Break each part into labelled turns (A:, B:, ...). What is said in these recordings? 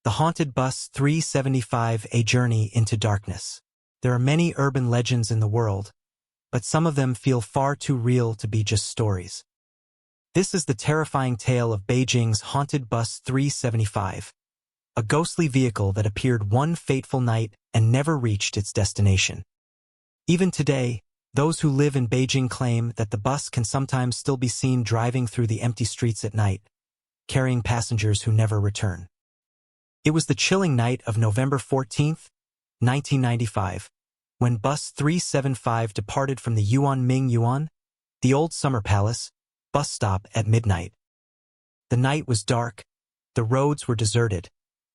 A: The haunted bus 375, a journey into darkness. There are many urban legends in the world, but some of them feel far too real to be just stories. This is the terrifying tale of Beijing's haunted bus 375, a ghostly vehicle that appeared one fateful night and never reached its destination. Even today, those who live in Beijing claim that the bus can sometimes still be seen driving through the empty streets at night, carrying passengers who never return. It was the chilling night of November 14, 1995, when Bus 375 departed from the Yuan, the old summer palace, bus stop at midnight. The night was dark, the roads were deserted,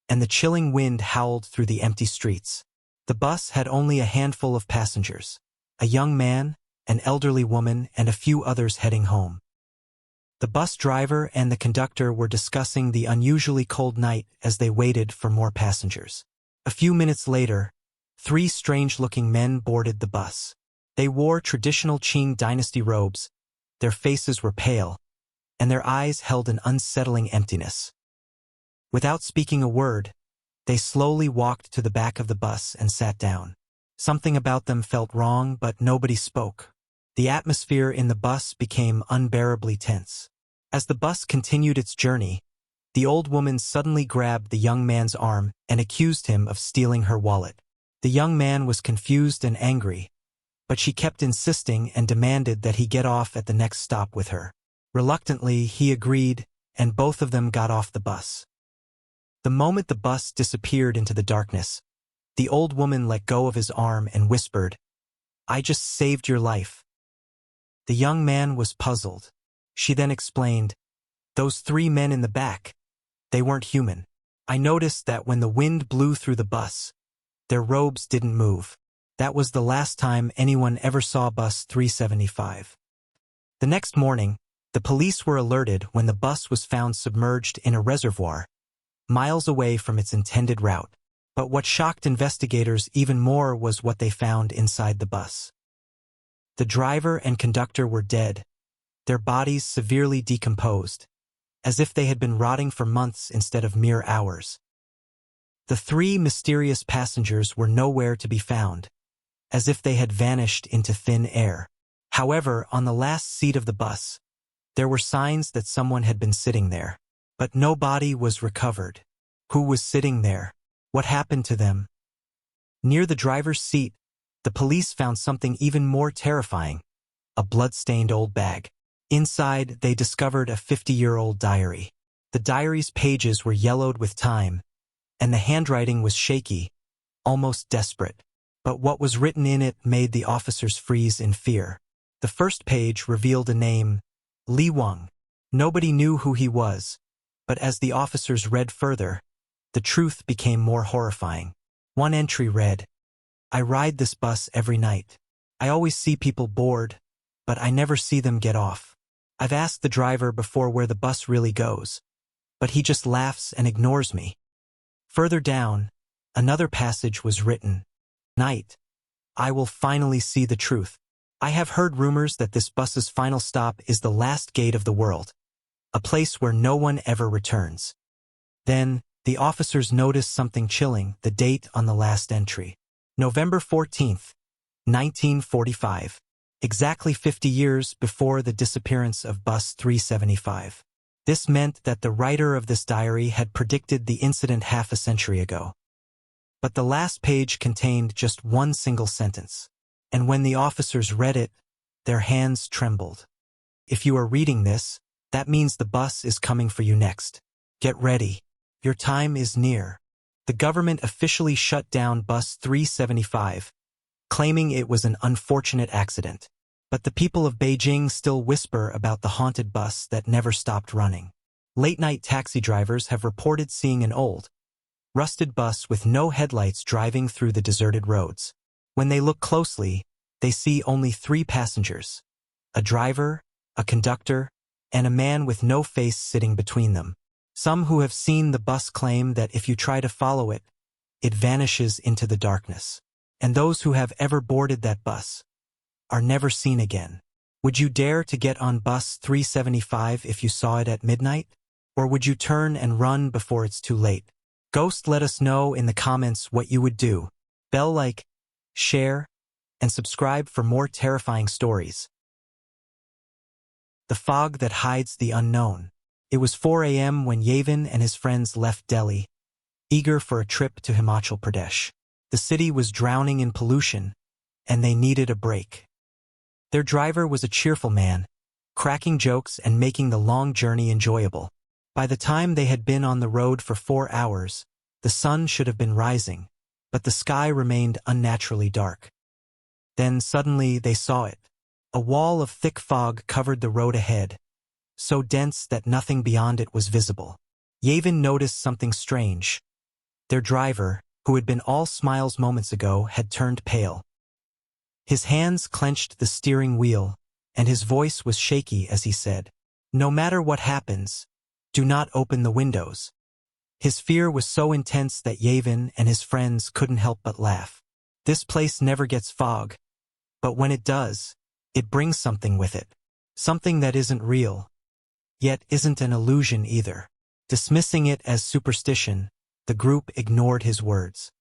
A: and the chilling wind howled through the empty streets. The bus had only a handful of passengers, a young man, an elderly woman, and a few others heading home. The bus driver and the conductor were discussing the unusually cold night as they waited for more passengers. A few minutes later, 3 strange-looking men boarded the bus. They wore traditional Qing dynasty robes, their faces were pale, and their eyes held an unsettling emptiness. Without speaking a word, they slowly walked to the back of the bus and sat down. Something about them felt wrong, but nobody spoke. The atmosphere in the bus became unbearably tense. As the bus continued its journey, the old woman suddenly grabbed the young man's arm and accused him of stealing her wallet. The young man was confused and angry, but she kept insisting and demanded that he get off at the next stop with her. Reluctantly, he agreed, and both of them got off the bus. The moment the bus disappeared into the darkness, the old woman let go of his arm and whispered, "I just saved your life." The young man was puzzled. She then explained, "Those 3 men in the back, they weren't human. I noticed that when the wind blew through the bus, their robes didn't move. That was the last time anyone ever saw bus 375. The next morning, the police were alerted when the bus was found submerged in a reservoir, miles away from its intended route. But what shocked investigators even more was what they found inside the bus. The driver and conductor were dead, their bodies severely decomposed, as if they had been rotting for months instead of mere hours. The 3 mysterious passengers were nowhere to be found, as if they had vanished into thin air. However, on the last seat of the bus, there were signs that someone had been sitting there. But no body was recovered. Who was sitting there? What happened to them? Near the driver's seat, the police found something even more terrifying, a blood-stained old bag. Inside, they discovered a 50-year-old diary. The diary's pages were yellowed with time, and the handwriting was shaky, almost desperate. But what was written in it made the officers freeze in fear. The first page revealed a name, Li Wang. Nobody knew who he was, but as the officers read further, the truth became more horrifying. One entry read, "I ride this bus every night. I always see people bored, but I never see them get off. I've asked the driver before where the bus really goes, but he just laughs and ignores me." Further down, another passage was written, "Night, I will finally see the truth. I have heard rumors that this bus's final stop is the last gate of the world, a place where no one ever returns." Then, the officers noticed something chilling, the date on the last entry. November 14th, 1945, exactly 50 years before the disappearance of Bus 375. This meant that the writer of this diary had predicted the incident half a century ago. But the last page contained just one single sentence, and when the officers read it, their hands trembled. If you are reading this, that means the bus is coming for you next. Get ready. Your time is near. The government officially shut down Bus 375, claiming it was an unfortunate accident. But the people of Beijing still whisper about the haunted bus that never stopped running. Late-night taxi drivers have reported seeing an old, rusted bus with no headlights driving through the deserted roads. When they look closely, they see only 3 passengers, a driver, a conductor, and a man with no face sitting between them. Some who have seen the bus claim that if you try to follow it, it vanishes into the darkness. And those who have ever boarded that bus are never seen again. Would you dare to get on Bus 375 if you saw it at midnight? Or would you turn and run before it's too late? Ghost, let us know in the comments what you would do. Bell like, share, and subscribe for more terrifying stories. The fog that hides the unknown. It was 4 a.m. when Yavin and his friends left Delhi, eager for a trip to Himachal Pradesh. The city was drowning in pollution, and they needed a break. Their driver was a cheerful man, cracking jokes and making the long journey enjoyable. By the time they had been on the road for 4 hours, the sun should have been rising, but the sky remained unnaturally dark. Then suddenly they saw it. A wall of thick fog covered the road ahead, so dense that nothing beyond it was visible. Yavin noticed something strange. Their driver, who had been all smiles moments ago, had turned pale. His hands clenched the steering wheel, and his voice was shaky as he said, "No matter what happens, do not open the windows." His fear was so intense that Yavin and his friends couldn't help but laugh. This place never gets fog, but when it does, it brings something with it. Something that isn't real, yet isn't an illusion either. Dismissing it as superstition, the group ignored his words.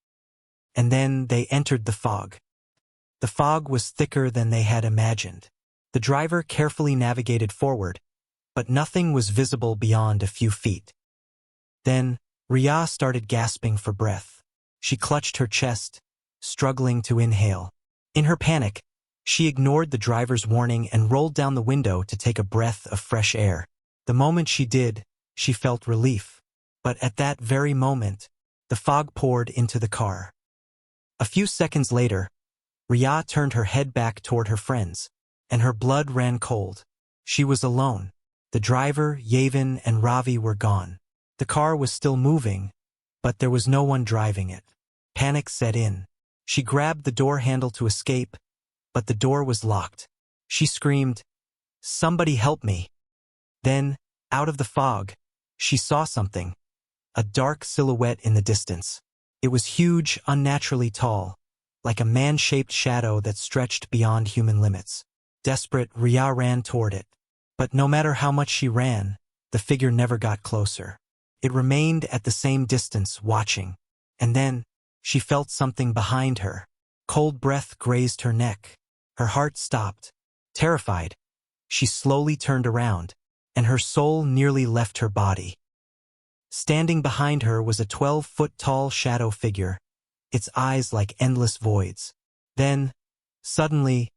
A: And then they entered the fog. The fog was thicker than they had imagined. The driver carefully navigated forward, but nothing was visible beyond a few feet. Then, Riya started gasping for breath. She clutched her chest, struggling to inhale. In her panic, she ignored the driver's warning and rolled down the window to take a breath of fresh air. The moment she did, she felt relief. But at that very moment, the fog poured into the car. A few seconds later, Riya turned her head back toward her friends, and her blood ran cold. She was alone. The driver, Yavin, and Ravi were gone. The car was still moving, but there was no one driving it. Panic set in. She grabbed the door handle to escape, but the door was locked. She screamed, "Somebody help me!" Then, out of the fog, she saw something. A dark silhouette in the distance. It was huge, unnaturally tall, like a man-shaped shadow that stretched beyond human limits. Desperate, Riya ran toward it. But no matter how much she ran, the figure never got closer. It remained at the same distance, watching. And then, she felt something behind her. Cold breath grazed her neck. Her heart stopped. Terrified, she slowly turned around, and her soul nearly left her body. Standing behind her was a 12-foot-tall shadow figure, its eyes like endless voids. Then, suddenly,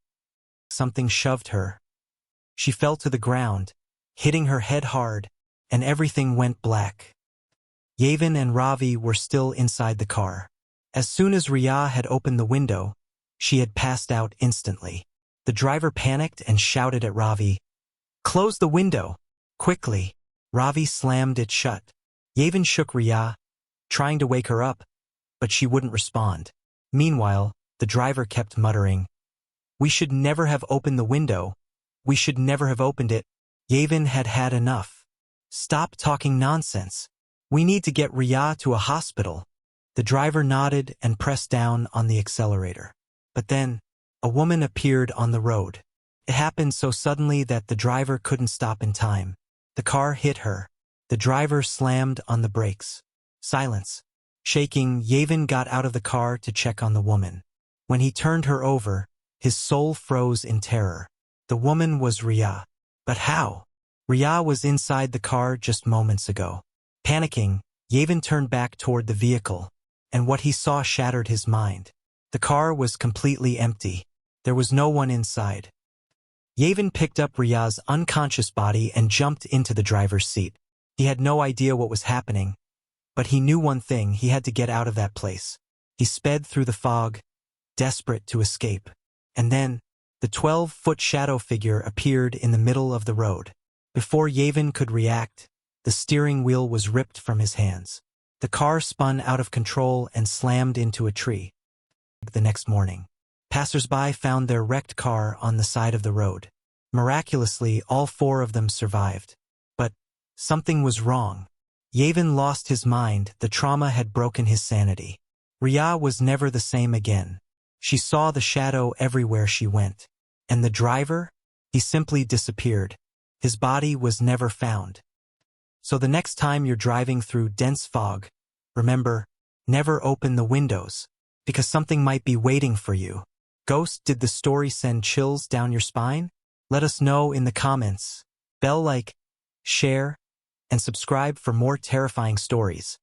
A: something shoved her. She fell to the ground, hitting her head hard, and everything went black. Yavin and Ravi were still inside the car. As soon as Riya had opened the window, she had passed out instantly. The driver panicked and shouted at Ravi, "Close the window, quickly!" Ravi slammed it shut. Yavin shook Riya, trying to wake her up, but she wouldn't respond. Meanwhile, the driver kept muttering, "We should never have opened the window. We should never have opened it." Yavin had had enough. "Stop talking nonsense. We need to get Riya to a hospital." The driver nodded and pressed down on the accelerator. But then, a woman appeared on the road. It happened so suddenly that the driver couldn't stop in time. The car hit her. The driver slammed on the brakes. Silence. Shaking, Yavin got out of the car to check on the woman. When he turned her over, his soul froze in terror. The woman was Riya. But how? Riya was inside the car just moments ago. Panicking, Yavin turned back toward the vehicle, and what he saw shattered his mind. The car was completely empty. There was no one inside. Yavin picked up Riya's unconscious body and jumped into the driver's seat. He had no idea what was happening, but he knew one thing: he had to get out of that place. He sped through the fog, desperate to escape. And then, the 12-foot shadow figure appeared in the middle of the road. Before Yavin could react, the steering wheel was ripped from his hands. The car spun out of control and slammed into a tree. The next morning, passers-by found their wrecked car on the side of the road. Miraculously, all 4 of them survived. But something was wrong. Yavin lost his mind. The trauma had broken his sanity. Riya was never the same again. She saw the shadow everywhere she went. And the driver? He simply disappeared. His body was never found. So the next time you're driving through dense fog, Remember, never open the windows, because something might be waiting for you. Ghost, did the story send chills down your spine? Let us know in the comments. Bell like, share, and subscribe for more terrifying stories.